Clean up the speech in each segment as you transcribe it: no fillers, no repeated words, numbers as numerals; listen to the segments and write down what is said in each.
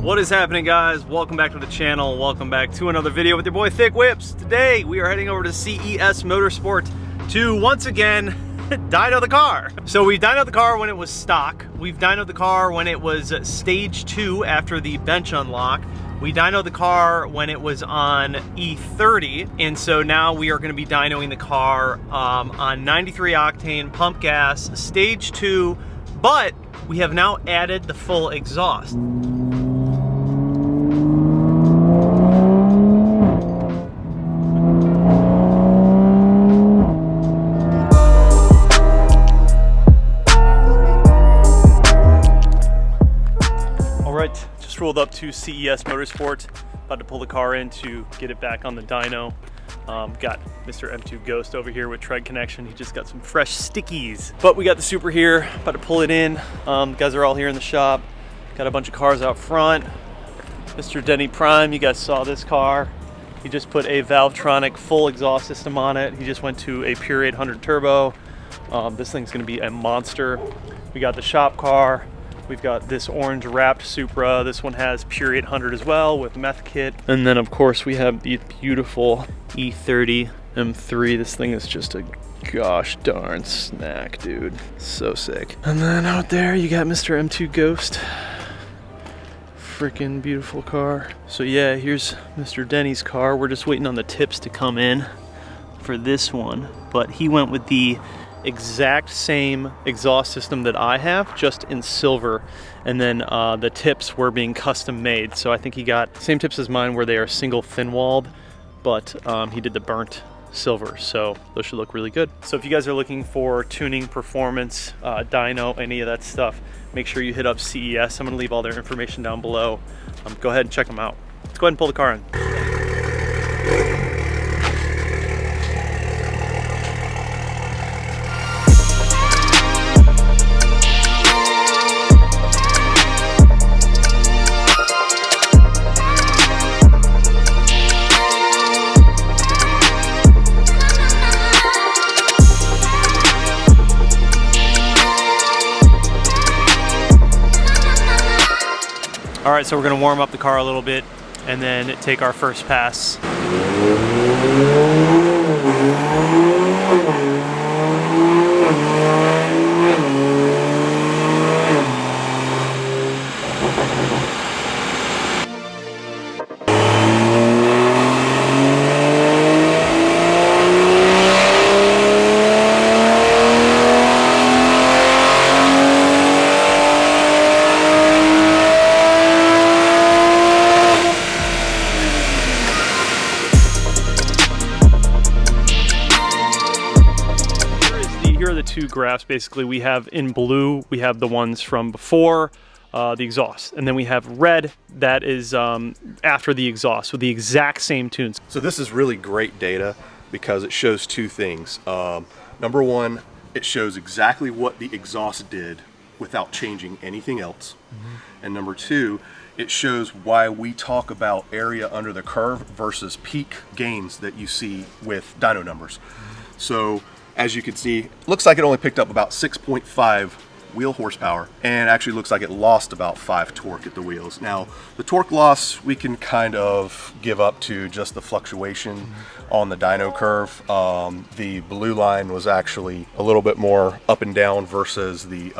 What is happening, guys? Welcome back to the channel. Welcome back to another video with your boy Thick Whips. Today we are heading over to CES Motorsport to once again dyno the car. So we dynoed the car when it was stock. We've dynoed the car when it was stage 2 after the bench unlock. We dynoed the car when it was on E30, and so now we are going to be dynoing the car on 93 octane pump gas stage 2, but we have now added the full exhaust. Just rolled up to CES Motorsport, about to pull the car in to get it back on the dyno. Got Mr. M2 Ghost over here with tread connection. He just got some fresh stickies. But we got the Supra here, about to pull it in. The guys are all here in the shop. Got a bunch of cars out front. Mr. Denny Prime, you guys saw this car. He just put a Valvetronic full exhaust system on it. He just went to a Pure 800 turbo. This thing's gonna be a monster. We got the shop car. We've got this orange wrapped Supra. This one has Pure 800 as well with meth kit. And then of course we have the beautiful E30 M3. This thing is just a gosh darn snack, dude. So sick. And then out there you got Mr. M2 Ghost. Freaking beautiful car. So yeah, here's Mr. Denny's car. We're just waiting on the tips to come in for this one. But he went with the exact same exhaust system that I have, just in silver, and then the tips were being custom made. So I think he got the same tips as mine, where they are single thin walled, but he did the burnt silver, so those should look really good. So if you guys are looking for tuning, performance, dyno, any of that stuff, make sure you hit up CES. I'm gonna leave all their information down below. Go ahead and check them out. Let's go ahead and pull the car in. All right, so we're gonna warm up the car a little bit and then take our first pass. Here are the two graphs. Basically, we have in blue, we have the ones from before the exhaust, and then we have red that is after the exhaust with the exact same tunes. So this is really great data because it shows two things. Number one, it shows exactly what the exhaust did without changing anything else. And number two, it shows why we talk about area under the curve versus peak gains that you see with dyno numbers. So as you can see, looks like it only picked up about 6.5 wheel horsepower, and actually looks like it lost about 5 torque at the wheels. Now, the torque loss we can kind of give up to just the fluctuation on the dyno curve. The blue line was actually a little bit more up and down versus the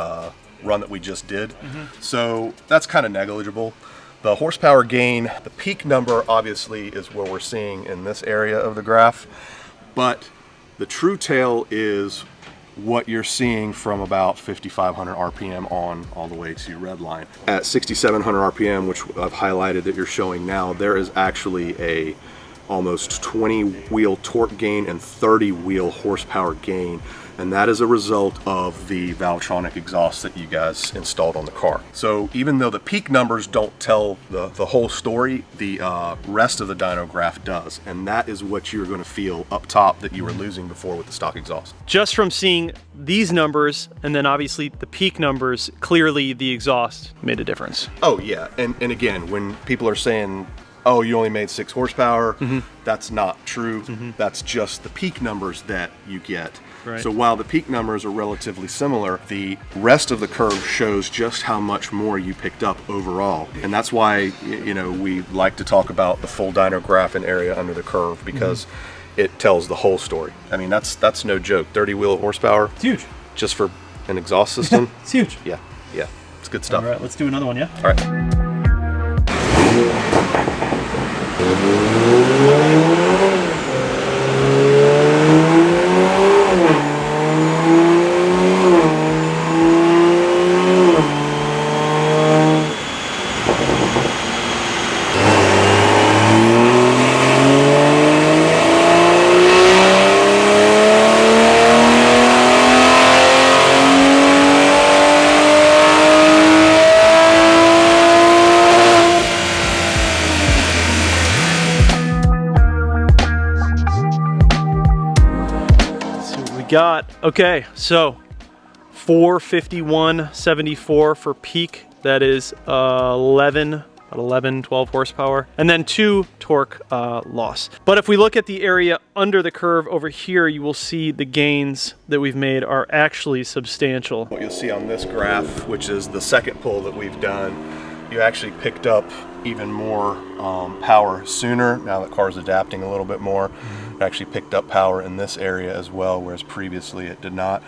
run that we just did. So that's kind of negligible. The horsepower gain, the peak number obviously is where we're seeing in this area of the graph, but the true tail is what you're seeing from about 5,500 RPM on all the way to red line. At 6,700 RPM, which I've highlighted that you're showing now, there is actually a almost 20 wheel torque gain and 30 wheel horsepower gain. And that is a result of the Valvetronic exhaust that you guys installed on the car. So even though the peak numbers don't tell the whole story, the rest of the dyno graph does. And that is what you're gonna feel up top that you were losing before with the stock exhaust. Just from seeing these numbers, and then obviously the peak numbers, clearly the exhaust made a difference. Oh yeah, and again, when people are saying, oh, you only made 6 horsepower, that's not true. That's just the peak numbers that you get. Right. So while the peak numbers are relatively similar, the rest of the curve shows just how much more you picked up overall. And that's why, you know, we like to talk about the full dyno graph and area under the curve, because it tells the whole story. I mean, that's no joke. 30 wheel horsepower. It's huge. Just for an exhaust system. It's huge. Yeah, yeah. It's good stuff. All right, let's do another one, yeah? All right. Got, okay, so 451.74 for peak. That is 11, 12 horsepower, and then 2 torque loss. But if we look at the area under the curve over here, you will see the gains that we've made are actually substantial. What you'll see on this graph, which is the second pull that we've done, you actually picked up even more power sooner. Now that car's adapting a little bit more, it actually picked up power in this area as well, whereas previously it did not.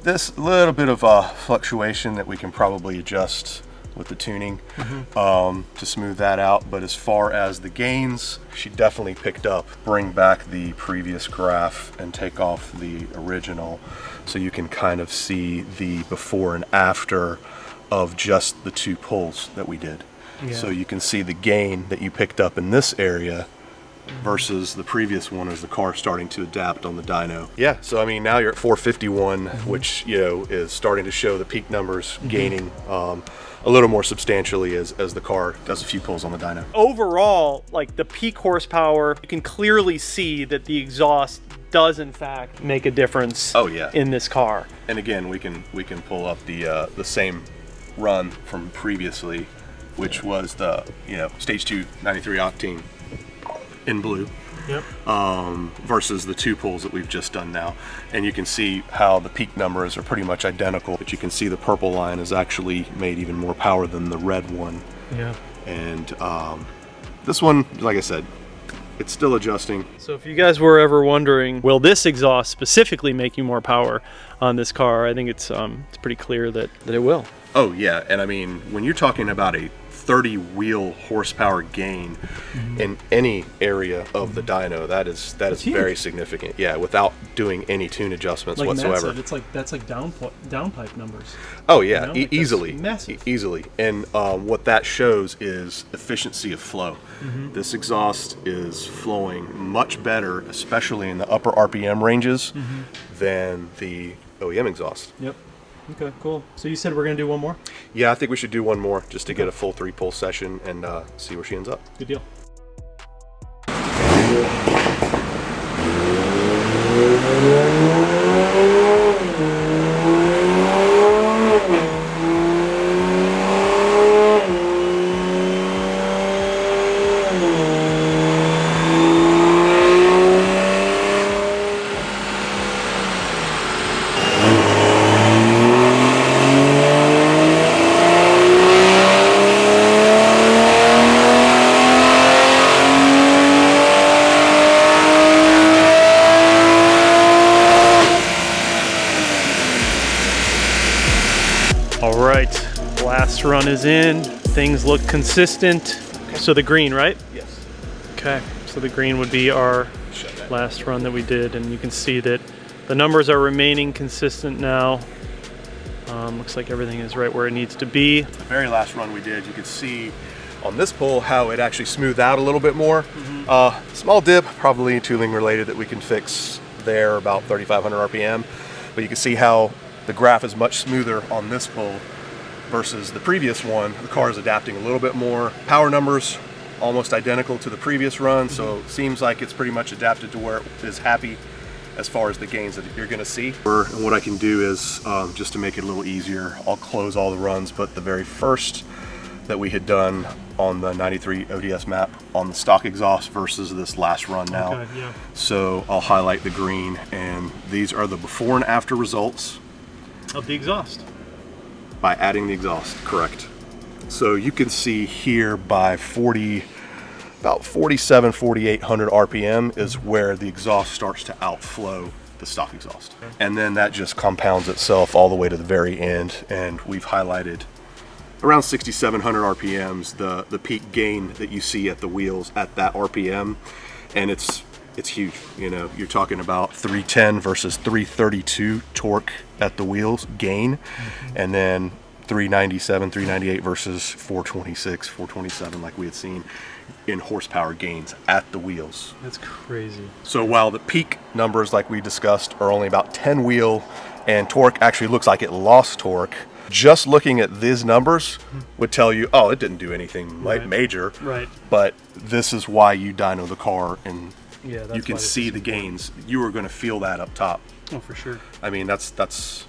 This little bit of fluctuation that we can probably adjust with the tuning to smooth that out. But as far as the gains, she definitely picked up. Bring back the previous graph and take off the original, so you can kind of see the before and after of just the 2 pulls that we did. Yeah. So you can see the gain that you picked up in this area versus the previous one as the car starting to adapt on the dyno. Yeah, so I mean, now you're at 451, which, you know, is starting to show the peak numbers gaining a little more substantially as the car does a few pulls on the dyno. Overall, like the peak horsepower, you can clearly see that the exhaust does in fact make a difference. Oh yeah, in this car. And again, we can pull up the same run from previously, which was the, you know, stage 2 93 octane in blue. Yep. Versus the 2 pulls that we've just done now. And you can see how the peak numbers are pretty much identical, but you can see the purple line has actually made even more power than the red one. Yeah. And this one, like I said, it's still adjusting. So if you guys were ever wondering, will this exhaust specifically make you more power on this car, I think it's pretty clear that it will. Oh yeah, and I mean, when you're talking about a 30 wheel horsepower gain in any area of the dyno, that is very significant. Yeah, without doing any tune adjustments like whatsoever. Matt said, that's like downpipe numbers. Oh yeah, you know? Easily, massive. Easily. And what that shows is efficiency of flow. This exhaust is flowing much better, especially in the upper RPM ranges, than the OEM exhaust. Yep. Okay, cool. So you said we're going to do one more? Yeah, I think we should do one more just to get a full 3 pull session and see where she ends up. Good deal. All right, last run is in. Things look consistent. Okay. So the green, right? Yes. Okay, so the green would be our last run that we did, and you can see that the numbers are remaining consistent now. Looks like everything is right where it needs to be. The very last run we did, you could see on this pull how it actually smoothed out a little bit more. Small dip, probably tooling related, that we can fix there, about 3,500 RPM. But you can see how the graph is much smoother on this pull versus the previous one. The car is adapting a little bit more. Power numbers almost identical to the previous run, so it seems like it's pretty much adapted to where it is happy as far as the gains that you're going to see. And what I can do is, just to make it a little easier, I'll close all the runs, but the very first that we had done on the 93 ODS map on the stock exhaust versus this last run now. Okay, yeah. So I'll highlight the green, and these are the before and after results Of the exhaust. by adding the exhaust, correct. So you can see here by about 4,700, 4,800 RPM is where the exhaust starts to outflow the stock exhaust. And then that just compounds itself all the way to the very end, and we've highlighted around 6,700 RPMs, the peak gain that you see at the wheels at that RPM, and it's huge. You know, you're talking about 310 versus 332 torque at the wheels gain, and then 397, 398 versus 426, 427 like we had seen in horsepower gains at the wheels. That's crazy. So while the peak numbers, like we discussed, are only about 10 wheel, and torque actually looks like it lost torque, just looking at these numbers would tell you, oh, it didn't do anything major. Right. But this is why you dyno the car, and Yeah, that's you can why this see is the gains. You are going to feel that up top. Oh, for sure. I mean, that's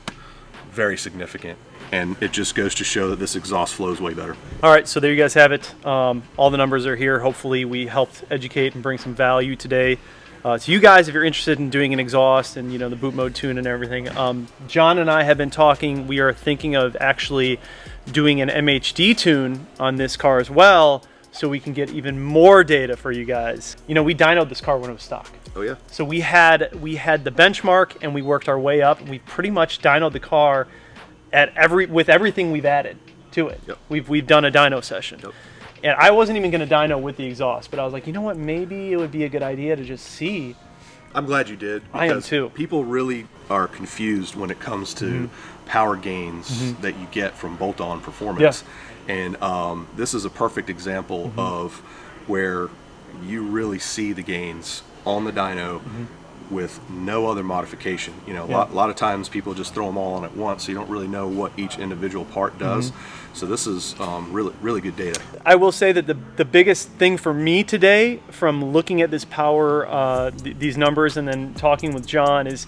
very significant, and it just goes to show that this exhaust flows way better. All right, so there you guys have it. All the numbers are here. Hopefully we helped educate and bring some value today to you guys if you're interested in doing an exhaust and, you know, the boot mode tune and everything. John and I have been talking. We are thinking of actually doing an MHD tune on this car as well, so we can get even more data for you guys. You know, we dynoed this car when it was stock. Oh yeah. So we had the benchmark, and we worked our way up. We pretty much dynoed the car with everything we've added to it. Yep. We've done a dyno session. Yep. And I wasn't even going to dyno with the exhaust, but I was like, you know what? Maybe it would be a good idea to just see. I'm glad you did. I am too. People really are confused when it comes to power gains that you get from bolt-on performance. Yeah. And this is a perfect example of where you really see the gains on the dyno with no other modification. You know, a lot of times people just throw them all on at once, so you don't really know what each individual part does. So this is really good data. I will say that the biggest thing for me today, from looking at this power, these numbers, and then talking with John, is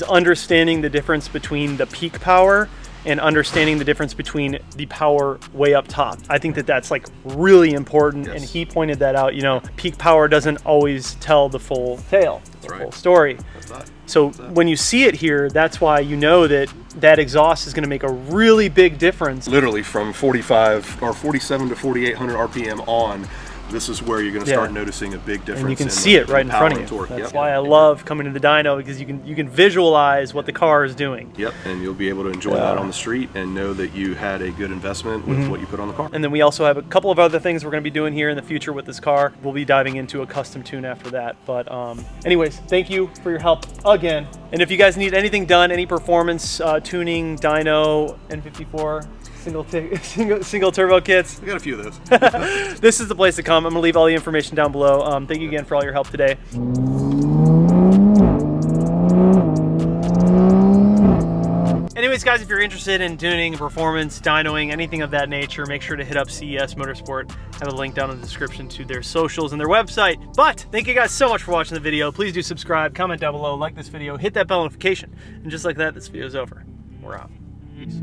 understanding the difference between the peak power and understanding the difference between the power way up top. I think that that's like really important, Yes. and he pointed that out. You know, peak power doesn't always tell the full tale, the full story. That's right. So when you see it here, that's why you know that that exhaust is going to make a really big difference. Literally from 45 or 47 to 4,800 RPM on, this is where you're going to start noticing a big difference. And you can see it right in front of you. Torque. That's why I love coming to the dyno, because you can visualize what the car is doing. Yep, and you'll be able to enjoy that on the street and know that you had a good investment with what you put on the car. And then we also have a couple of other things we're going to be doing here in the future with this car. We'll be diving into a custom tune after that. But anyways, thank you for your help again. And if you guys need anything done, any performance tuning, dyno, N54, single turbo kits, We got a few of those. this is the place to come. I'm going to leave all the information down below. Thank you again for all your help today. Anyways, guys, if you're interested in tuning, performance, dynoing, anything of that nature, make sure to hit up CES Motorsport. I have a link down in the description to their socials and their website. But thank you guys so much for watching the video. Please do subscribe, comment down below, like this video, hit that bell notification. And just like that, this video is over. We're out. Peace.